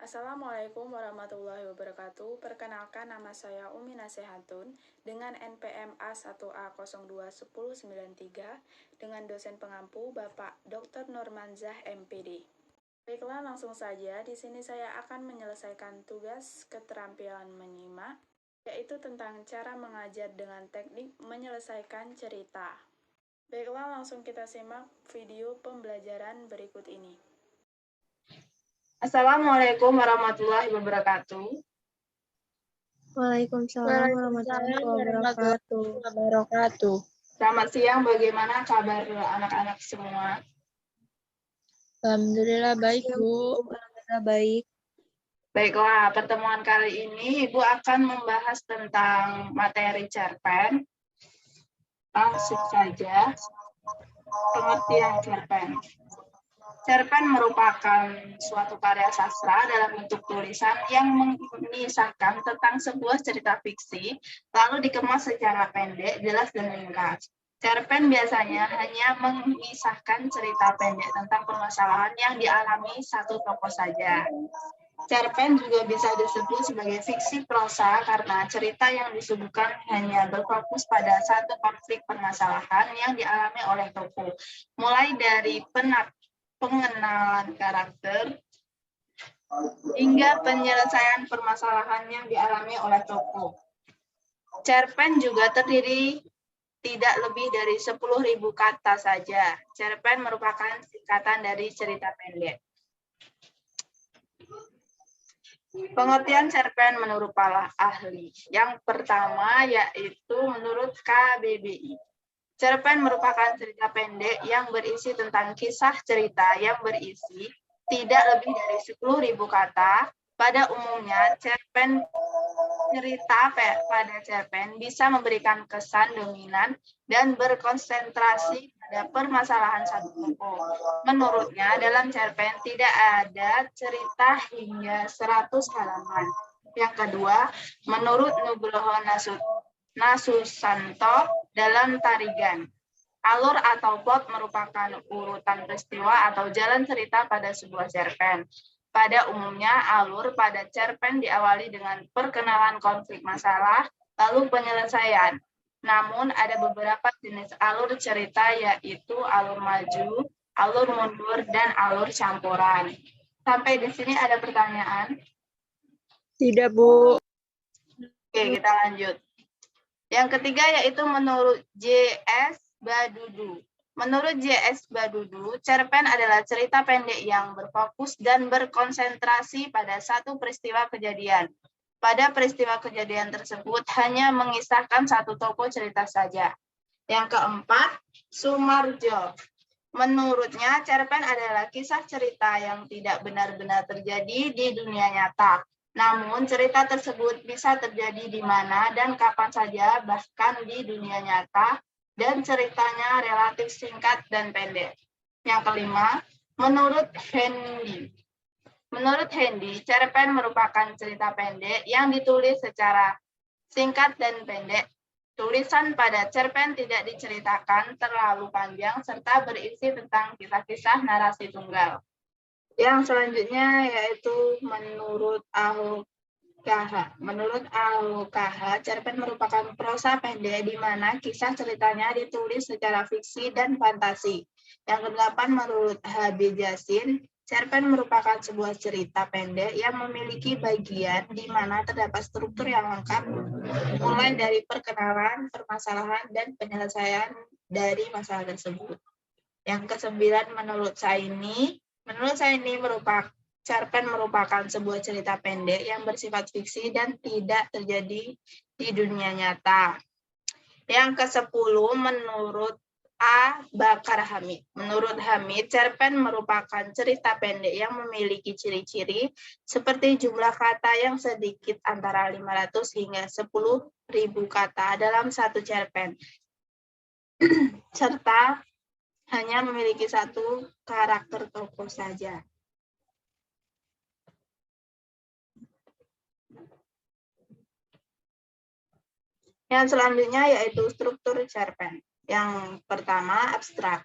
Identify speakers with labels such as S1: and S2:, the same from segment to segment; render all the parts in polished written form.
S1: Assalamualaikum warahmatullahi wabarakatuh. Perkenalkan, nama saya Umi Nasehatun dengan NPM A1A021093 dengan dosen pengampu Bapak Dr. Nurmanzah MPD. Baiklah, langsung saja. Di sini saya akan menyelesaikan tugas keterampilan menyimak, yaitu tentang cara mengajar dengan teknik menyelesaikan cerita. Baiklah, langsung kita simak video pembelajaran berikut ini.
S2: Assalamualaikum warahmatullahi wabarakatuh.
S3: Waalaikumsalam warahmatullahi wabarakatuh.
S2: Selamat siang, bagaimana kabar anak-anak semua?
S3: Alhamdulillah baik, Bu. Alhamdulillah baik.
S2: Baiklah, pertemuan kali ini Ibu akan membahas tentang materi cerpen. Langsung saja, pengertian cerpen. Cerpen merupakan suatu karya sastra dalam bentuk tulisan yang mengisahkan tentang sebuah cerita fiksi, lalu dikemas secara pendek, jelas, dan ringkas. Cerpen biasanya hanya mengisahkan cerita pendek tentang permasalahan yang dialami satu tokoh saja. Cerpen juga bisa disebut sebagai fiksi prosa karena cerita yang disuguhkan hanya berfokus pada satu konflik permasalahan yang dialami oleh tokoh, mulai dari pengenalan karakter hingga penyelesaian permasalahan yang dialami oleh tokoh. Cerpen juga terdiri tidak lebih dari 10.000 kata saja. Cerpen merupakan singkatan dari cerita pendek. Pengertian cerpen menurut para ahli. Yang pertama yaitu menurut KBBI. Cerpen merupakan cerita pendek yang berisi tentang kisah cerita yang berisi tidak lebih dari 10.000 kata. Pada umumnya, cerita pada cerpen bisa memberikan kesan dominan dan berkonsentrasi pada permasalahan satu tokoh. Menurutnya, dalam cerpen tidak ada cerita hingga 100 halaman. Yang kedua, menurut Nugroho Nasusanto dalam Tarigan, alur atau plot merupakan urutan peristiwa atau jalan cerita pada sebuah cerpen. Pada umumnya, alur pada cerpen diawali dengan perkenalan konflik masalah, lalu penyelesaian. Namun, ada beberapa jenis alur cerita, yaitu alur maju, alur mundur, dan alur campuran. Sampai di sini ada pertanyaan?
S3: Tidak, Bu.
S2: Oke, kita lanjut. Yang ketiga yaitu menurut J.S. Badudu. Menurut J.S. Badudu, cerpen adalah cerita pendek yang berfokus dan berkonsentrasi pada satu peristiwa kejadian. Pada peristiwa kejadian tersebut hanya mengisahkan satu tokoh cerita saja. Yang keempat, Sumarjo. Menurutnya, cerpen adalah kisah cerita yang tidak benar-benar terjadi di dunia nyata. Namun, cerita tersebut bisa terjadi di mana dan kapan saja, bahkan di dunia nyata, dan ceritanya relatif singkat dan pendek. Yang kelima, menurut Hendy. Menurut Hendy, cerpen merupakan cerita pendek yang ditulis secara singkat dan pendek. Tulisan pada cerpen tidak diceritakan terlalu panjang serta berisi tentang kisah-kisah narasi tunggal. Yang selanjutnya yaitu menurut AUKH. Menurut AUKH, cerpen merupakan prosa pendek di mana kisah ceritanya ditulis secara fiksi dan fantasi. Yang kedelapan, menurut HB Jasin, cerpen merupakan sebuah cerita pendek yang memiliki bagian di mana terdapat struktur yang lengkap, mulai dari perkenalan, permasalahan, dan penyelesaian dari masalah tersebut. Yang kesembilan, menurut Saini, cerpen merupakan sebuah cerita pendek yang bersifat fiksi dan tidak terjadi di dunia nyata. Yang ke-10, menurut A. Bakar Hamid. Menurut Hamid, cerpen merupakan cerita pendek yang memiliki ciri-ciri seperti jumlah kata yang sedikit antara 500 hingga 10.000 kata dalam satu cerpen, serta hanya memiliki satu karakter tokoh saja. Yang selanjutnya yaitu struktur cerpen. Yang pertama, abstrak.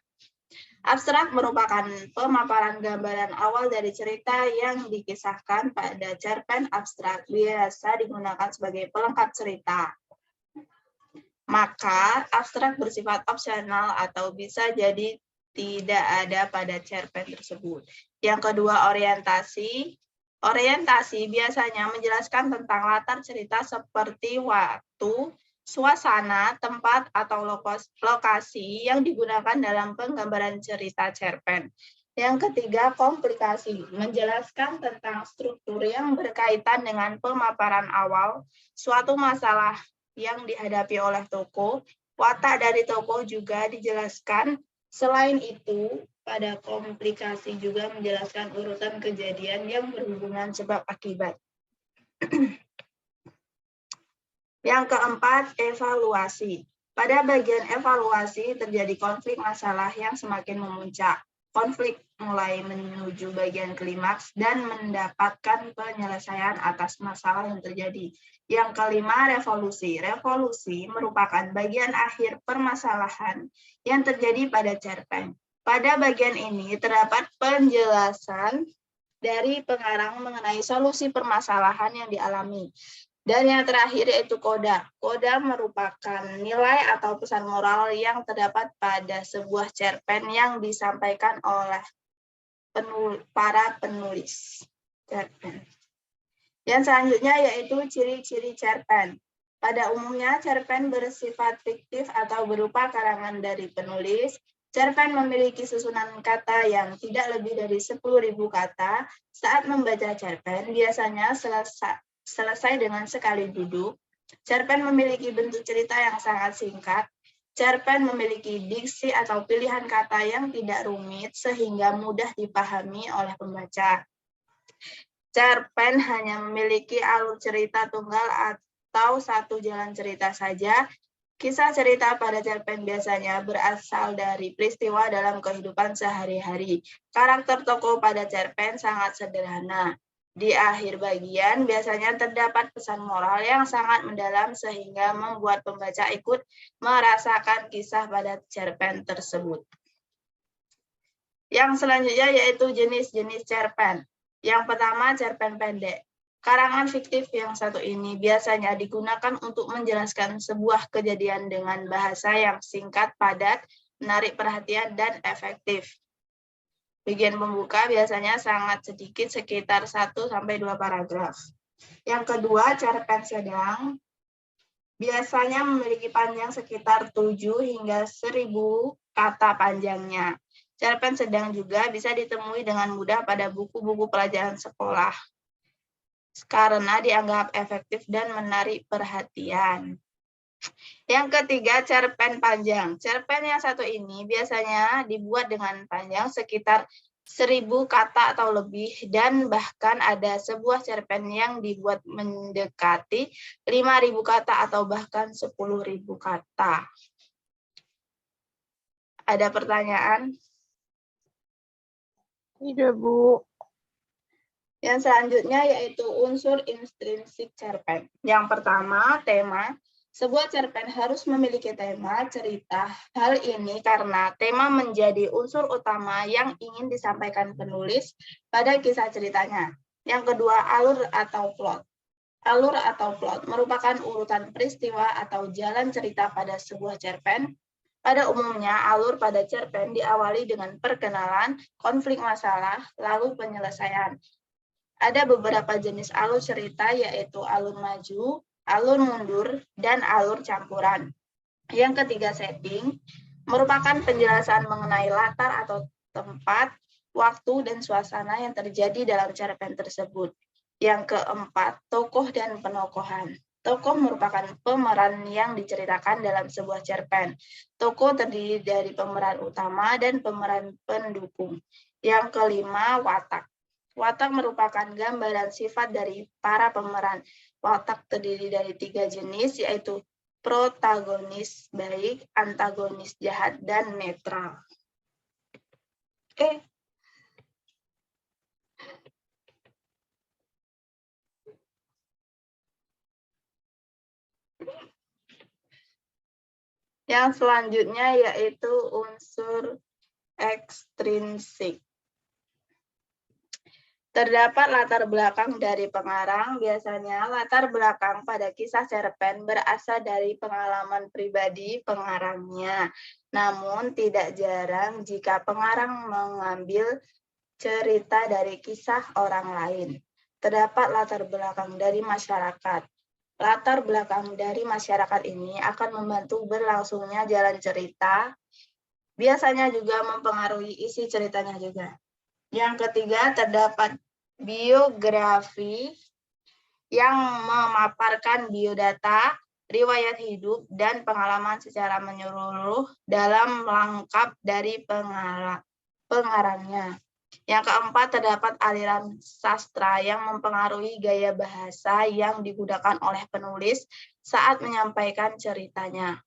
S2: Abstrak merupakan pemaparan gambaran awal dari cerita yang dikisahkan pada cerpen abstrak, biasa digunakan sebagai pelengkap cerita. Maka, abstrak bersifat opsional atau bisa jadi tidak ada pada cerpen tersebut. Yang kedua, orientasi. Orientasi biasanya menjelaskan tentang latar cerita seperti waktu, suasana, tempat, atau lokasi yang digunakan dalam penggambaran cerita cerpen. Yang ketiga, komplikasi. Menjelaskan tentang struktur yang berkaitan dengan pemaparan awal, suatu masalah yang dihadapi oleh tokoh, watak dari tokoh juga dijelaskan. Selain itu, pada komplikasi juga menjelaskan urutan kejadian yang berhubungan sebab akibat. Yang keempat, evaluasi. Pada bagian evaluasi terjadi konflik masalah yang semakin memuncak. Konflik mulai menuju bagian klimaks dan mendapatkan penyelesaian atas masalah yang terjadi. Yang kelima, revolusi. Revolusi merupakan bagian akhir permasalahan yang terjadi pada cerpen. Pada bagian ini terdapat penjelasan dari pengarang mengenai solusi permasalahan yang dialami. Dan yang terakhir yaitu koda. Koda merupakan nilai atau pesan moral yang terdapat pada sebuah cerpen yang disampaikan oleh para penulis cerpen. Yang selanjutnya yaitu ciri-ciri cerpen. Pada umumnya, cerpen bersifat fiktif atau berupa karangan dari penulis. Cerpen memiliki susunan kata yang tidak lebih dari 10.000 kata. Saat membaca cerpen, biasanya selesai dengan sekali duduk. Cerpen memiliki bentuk cerita yang sangat singkat. Cerpen memiliki diksi atau pilihan kata yang tidak rumit sehingga mudah dipahami oleh pembaca. Cerpen hanya memiliki alur cerita tunggal atau satu jalan cerita saja. Kisah cerita pada cerpen biasanya berasal dari peristiwa dalam kehidupan sehari-hari. Karakter tokoh pada cerpen sangat sederhana. Di akhir bagian biasanya terdapat pesan moral yang sangat mendalam sehingga membuat pembaca ikut merasakan kisah pada cerpen tersebut. Yang selanjutnya yaitu jenis-jenis cerpen. Yang pertama, cerpen pendek. Karangan fiktif yang satu ini biasanya digunakan untuk menjelaskan sebuah kejadian dengan bahasa yang singkat, padat, menarik perhatian, dan efektif. Bagian pembuka biasanya sangat sedikit, sekitar 1-2 paragraf. Yang kedua, cerpen sedang. Biasanya memiliki panjang sekitar 7 hingga 1.000 kata panjangnya. Cerpen sedang juga bisa ditemui dengan mudah pada buku-buku pelajaran sekolah karena dianggap efektif dan menarik perhatian. Yang ketiga, cerpen panjang. Cerpen yang satu ini biasanya dibuat dengan panjang sekitar 1.000 kata atau lebih, dan bahkan ada sebuah cerpen yang dibuat mendekati 5.000 kata atau bahkan 10.000 kata. Ada pertanyaan?
S3: Tidak, Bu.
S2: Yang selanjutnya yaitu unsur intrinsik cerpen. Yang pertama, tema. Sebuah cerpen harus memiliki tema, cerita. Hal ini karena tema menjadi unsur utama yang ingin disampaikan penulis pada kisah ceritanya. Yang kedua, alur atau plot. Alur atau plot merupakan urutan peristiwa atau jalan cerita pada sebuah cerpen. Pada umumnya, alur pada cerpen diawali dengan perkenalan, konflik masalah, lalu penyelesaian. Ada beberapa jenis alur cerita, yaitu alur maju, alur mundur, dan alur campuran. Yang ketiga, setting, merupakan penjelasan mengenai latar atau tempat, waktu, dan suasana yang terjadi dalam cerpen tersebut. Yang keempat, tokoh dan penokohan. Tokoh merupakan pemeran yang diceritakan dalam sebuah cerpen. Tokoh terdiri dari pemeran utama dan pemeran pendukung. Yang kelima, watak. Watak merupakan gambaran sifat dari para pemeran. Watak terdiri dari 3 jenis, yaitu protagonis baik, antagonis jahat, dan netral. Oke. Yang selanjutnya yaitu unsur ekstrinsik. Terdapat latar belakang dari pengarang. Biasanya latar belakang pada kisah cerpen berasal dari pengalaman pribadi pengarangnya. Namun tidak jarang jika pengarang mengambil cerita dari kisah orang lain. Terdapat latar belakang dari masyarakat. Latar belakang dari masyarakat ini akan membantu berlangsungnya jalan cerita. Biasanya juga mempengaruhi isi ceritanya juga. Yang ketiga, terdapat biografi yang memaparkan biodata, riwayat hidup, dan pengalaman secara menyeluruh dalam lengkap dari pengarangnya. Yang keempat, terdapat aliran sastra yang mempengaruhi gaya bahasa yang digunakan oleh penulis saat menyampaikan ceritanya.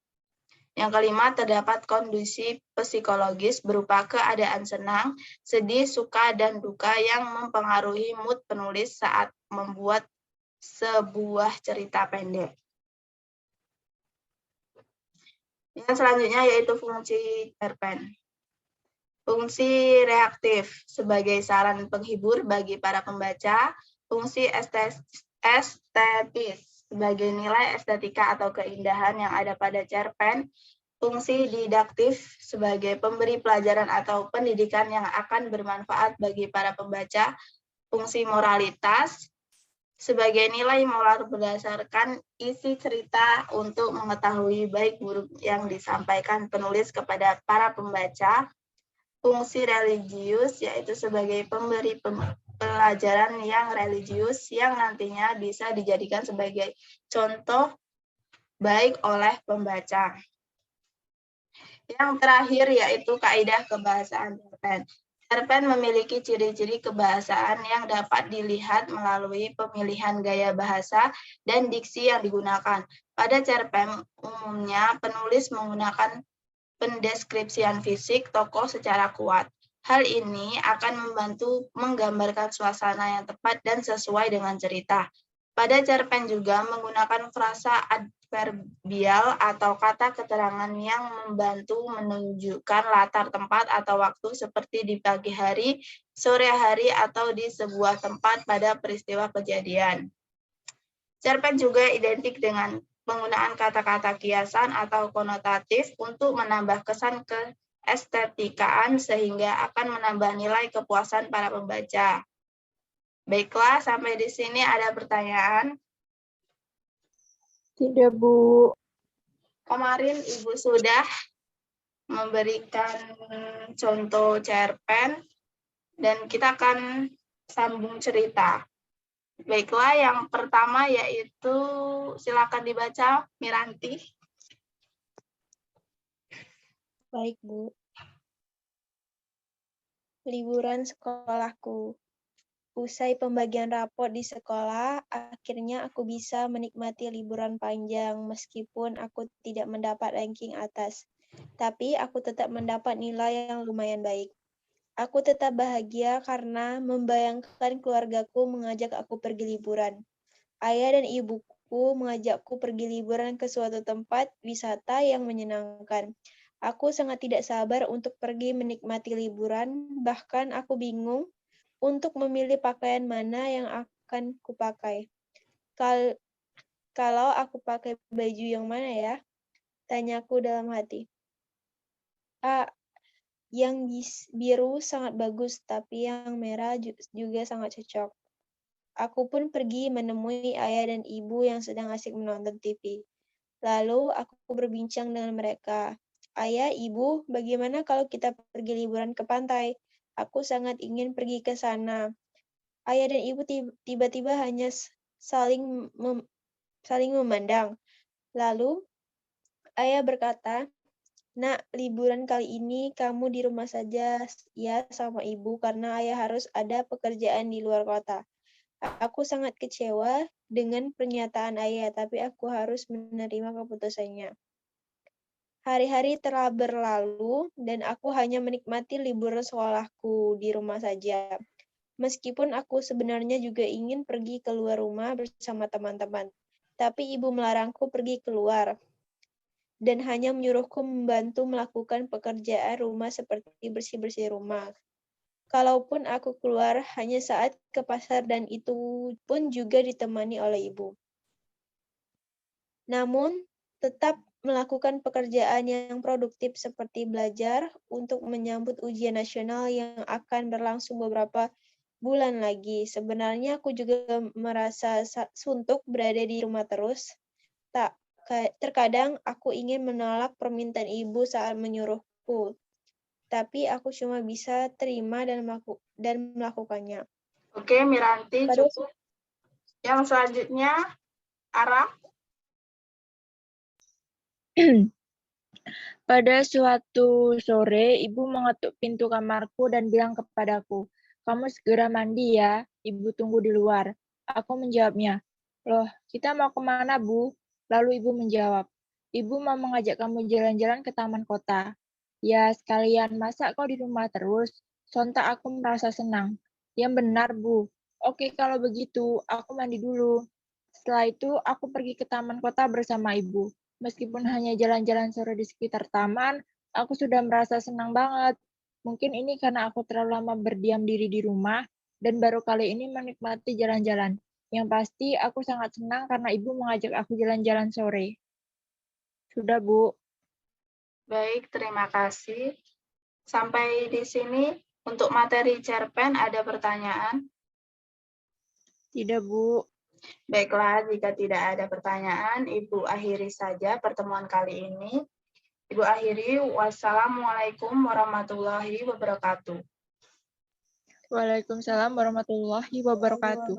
S2: Yang kelima, terdapat kondisi psikologis berupa keadaan senang, sedih, suka, dan duka yang mempengaruhi mood penulis saat membuat sebuah cerita pendek. Yang selanjutnya yaitu fungsi cerpen. Fungsi reaktif sebagai saran penghibur bagi para pembaca, fungsi estetis sebagai nilai estetika atau keindahan yang ada pada cerpen, fungsi didaktif sebagai pemberi pelajaran atau pendidikan yang akan bermanfaat bagi para pembaca, fungsi moralitas sebagai nilai moral berdasarkan isi cerita untuk mengetahui baik buruk yang disampaikan penulis kepada para pembaca, fungsi religius yaitu sebagai pemberi pelajaran yang religius yang nantinya bisa dijadikan sebagai contoh baik oleh pembaca. Yang terakhir yaitu kaidah kebahasaan cerpen. Cerpen memiliki ciri-ciri kebahasaan yang dapat dilihat melalui pemilihan gaya bahasa dan diksi yang digunakan. Pada cerpen umumnya penulis menggunakan pendeskripsian fisik tokoh secara kuat. Hal ini akan membantu menggambarkan suasana yang tepat dan sesuai dengan cerita. Pada cerpen juga menggunakan frasa adverbial atau kata keterangan yang membantu menunjukkan latar tempat atau waktu seperti di pagi hari, sore hari, atau di sebuah tempat pada peristiwa kejadian. Cerpen juga identik dengan penggunaan kata-kata kiasan atau konotatif untuk menambah kesan keestetikaan sehingga akan menambah nilai kepuasan para pembaca. Baiklah, sampai di sini ada pertanyaan?
S3: Tidak, Bu.
S2: Kemarin Ibu sudah memberikan contoh cerpen dan kita akan sambung cerita. Baiklah, yang pertama yaitu silakan dibaca, Miranti.
S3: Baik, Bu. Liburan sekolahku. Usai pembagian rapot di sekolah, akhirnya aku bisa menikmati liburan panjang meskipun aku tidak mendapat ranking atas. Tapi aku tetap mendapat nilai yang lumayan baik. Aku tetap bahagia karena membayangkan keluargaku mengajak aku pergi liburan. Ayah dan ibuku mengajakku pergi liburan ke suatu tempat wisata yang menyenangkan. Aku sangat tidak sabar untuk pergi menikmati liburan, bahkan aku bingung untuk memilih pakaian mana yang akan kupakai. Kalau aku pakai baju yang mana ya? Tanyaku dalam hati. Yang biru sangat bagus, tapi yang merah juga sangat cocok. Aku pun pergi menemui ayah dan ibu yang sedang asik menonton TV. Lalu aku berbincang dengan mereka. Ayah, ibu, bagaimana kalau kita pergi liburan ke pantai? Aku sangat ingin pergi ke sana. Ayah dan ibu tiba-tiba hanya saling memandang. Lalu ayah berkata, "Nak, liburan kali ini kamu di rumah saja ya sama ibu karena ayah harus ada pekerjaan di luar kota." Aku sangat kecewa dengan pernyataan ayah, tapi aku harus menerima keputusannya. Hari-hari telah berlalu dan aku hanya menikmati liburan sekolahku di rumah saja. Meskipun aku sebenarnya juga ingin pergi keluar rumah bersama teman-teman, tapi ibu melarangku pergi keluar. dan hanya menyuruhku membantu melakukan pekerjaan rumah seperti bersih-bersih rumah. Kalaupun aku keluar hanya saat ke pasar dan itu pun juga ditemani oleh ibu. Namun, tetap melakukan pekerjaan yang produktif seperti belajar untuk menyambut ujian nasional yang akan berlangsung beberapa bulan lagi. Sebenarnya aku juga merasa suntuk berada di rumah terus. Terkadang aku ingin menolak permintaan ibu saat menyuruhku, tapi aku cuma bisa terima dan melakukannya.
S2: Oke, Miranti, cukup. Yang selanjutnya, Ara.
S4: Pada suatu sore, ibu mengetuk pintu kamarku dan bilang kepadaku, "Kamu segera mandi ya, ibu tunggu di luar." Aku menjawabnya, "Loh, kita mau kemana, Bu?" Lalu ibu menjawab, "Ibu mau mengajak kamu jalan-jalan ke taman kota." "Ya, sekalian, masa kau di rumah terus?" Sontak aku merasa senang. "Yang benar, Bu." "Oke, kalau begitu, aku mandi dulu." Setelah itu, aku pergi ke taman kota bersama ibu. Meskipun hanya jalan-jalan sore di sekitar taman, aku sudah merasa senang banget. Mungkin ini karena aku terlalu lama berdiam diri di rumah dan baru kali ini menikmati jalan-jalan. Yang pasti aku sangat senang karena ibu mengajak aku jalan-jalan sore. Sudah, Bu.
S2: Baik, terima kasih. Sampai di sini untuk materi cerpen ada pertanyaan?
S4: Tidak, Bu.
S2: Baiklah, jika tidak ada pertanyaan, Ibu akhiri saja pertemuan kali ini. Ibu akhiri, wassalamualaikum warahmatullahi wabarakatuh.
S4: Waalaikumsalam warahmatullahi wabarakatuh.